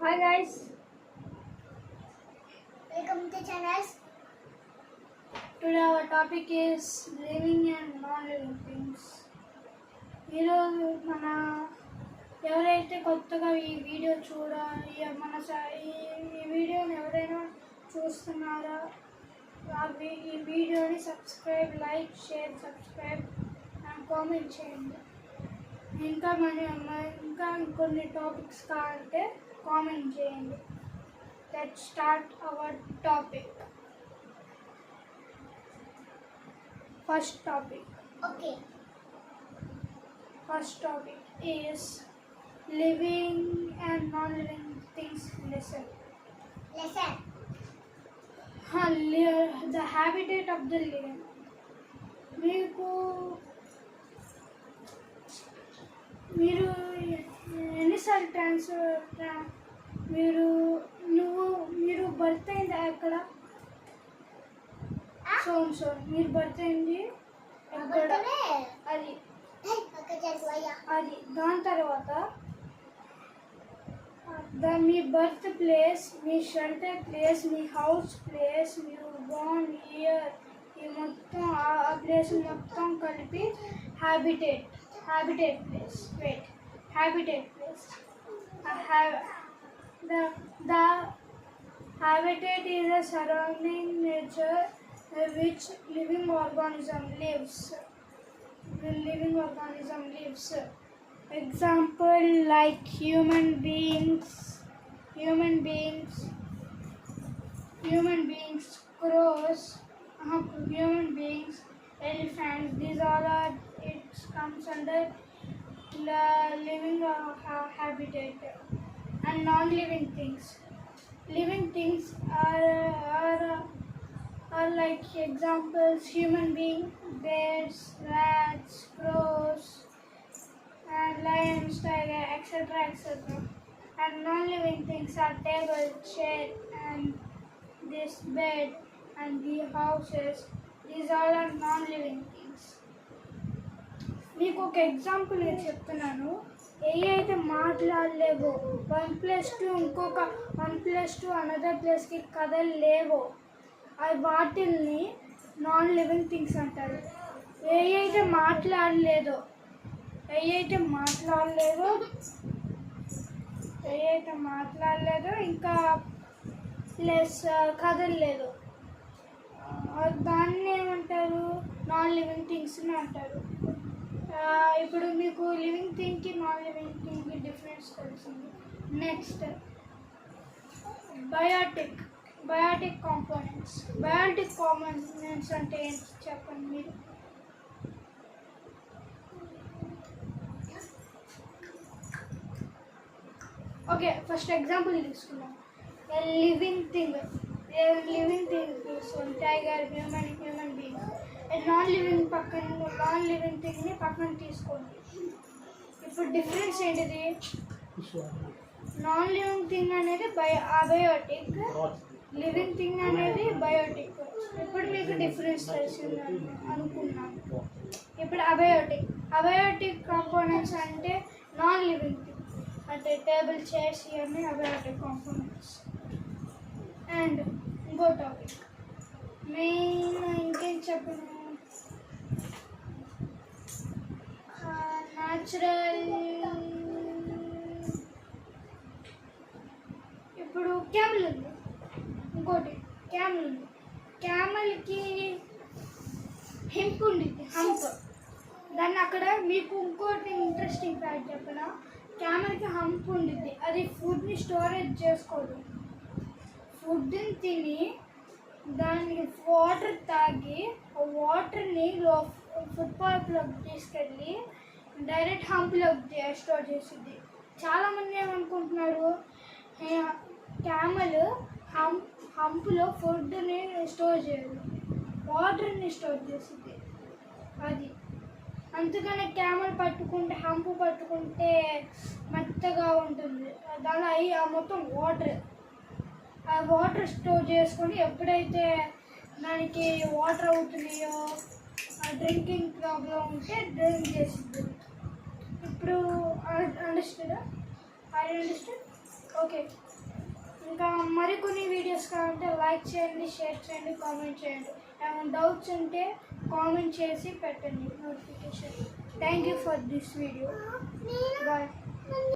Hi guys, welcome to channel. today our topic is living and non-living things. ఈరోజు మన ఎవరైతే కొత్తగా ఈ వీడియో ఈ వీడియోని ఎవరైనా చూస్తున్నారో ఈ వీడియోని subscribe, like, share, subscribe and comment చేయండి. ఇంకా ఇంకొన్ని టాపిక్స్ కావాలంటే కామెంట్ చేయండి. Let's start our topic. First topic. Okay. First topic is living and non-living things lesson. Lesson. The habitat of the living. మీరు ఎన్నిసార్లు మీరు బర్త్ అయింది ఎక్కడ? మీరు బర్త్ అయింది ఎక్కడ? అది దాని తర్వాత మీ బర్త్ ప్లేస్, మీ షెల్టర్ ప్లేస్, మీ హౌస్ ప్లేస్, మీరు బోర్న్ ఇయర్, ఈ మొత్తం ఆ ప్లేస్ మొత్తం కలిపి habitat place. The habitat is a surrounding nature which living organism lives. Example like human beings, crows, human beings, elephants. These all are, it comes under the living habitat. And non-living things. Living things are like examples: human being, bears, rats, crows, and lions, tiger, etc. And non-living things are table, chair, and this bed, and the houses. These all are non-living things. మీకు ఒక example చెప్తున్నాను. అయితే మాట్లాడలేవో, 1+2 ఇంకొక 1+2 another ప్లేస్కి కదలలేవో అవి వాటిల్ని non living things అంటారు. అయితే మాట్లాడలేదో ఇంకా ప్లస్ కదలలేదు, దాన్ని ఏమంటారు? నాన్ లివింగ్ థింగ్స్ని అంటారు. ఇప్పుడు మీకు లివింగ్ థింగ్కి నాన్ లివింగ్ థింగ్కి డిఫరెన్స్ తెలిసింది. నెక్స్ట్ బయోటిక్ కాంపోనెంట్స్ అంటే ఏంటి చెప్పండి మీరు? ఓకే, ఫస్ట్ ఎగ్జాంపుల్ తీసుకున్నాం. లివింగ్ థింగ్ తీసుకోండి. Tiger, human being. Non living థింగ్ని పక్కన తీసుకోండి. ఇప్పుడు డిఫరెన్స్ ఏంటిది? నాన్ లివింగ్ థింగ్ అనేది అబయోటిక్, లివింగ్ థింగ్ అనేది బయోటిక్. ఇప్పుడు మీకు డిఫరెన్స్ తెలిసింది అనుకున్నాను. ఇప్పుడు అబయోటిక్ కాంపోనెంట్స్ అంటే నాన్ లివింగ్ థింగ్, అంటే టేబుల్, చైర్స్, ఇవన్నీ అబయోటిక్ కాంపోనెంట్స్. అండ్ ఇంకో టాపిక్ ఇంకేం చెప్పను, న్యాచురల్. ఇప్పుడు క్యామెల్ ఉంది. క్యామెల్కి హంప్ ఉండిద్ది. దాన్ని అక్కడ మీకు ఇంకోటి ఇంట్రెస్టింగ్ ఫ్యాక్ట్ చెప్పనా? క్యామెల్కి హంప్ ఉండిద్ది. అది ఫుడ్ని స్టోరేజ్ చేసుకోదు. ఫుడ్ని తిని దానికి వాటర్ తాగి వాటర్ని ఫుడ్ పైప్లోకి తీసుకెళ్ళి డైరెక్ట్ హంప్లోకి స్టోర్ చేసిద్ది. చాలామంది ఏమనుకుంటున్నారు, క్యామెల్ హంప్లో ఫుడ్ని స్టోర్ చేయదు, వాటర్ని స్టోర్ చేసిద్ది. అది అందుకనే క్యామెల్ హంప్ పట్టుకుంటే మెత్తగా ఉంటుంది. దానిలో మొత్తం ఆ వాటర్ స్టోర్ చేసుకొని ఎప్పుడైతే దానికి వాటర్ అవుతున్నాయో, డ్రింకింగ్ ప్రాబ్లం ఉంటే డ్రింక్ చేసిద్ది. ఇప్పుడు అండర్స్టూడ్? ఓకే, ఇంకా మరికొన్ని వీడియోస్ కావాలంటే లైక్ చేయండి, షేర్ చేయండి, కామెంట్ చేయండి. ఏమైనా డౌట్స్ ఉంటే కామెంట్ చేసి పెట్టండి notification. Thank you for this video. Bye.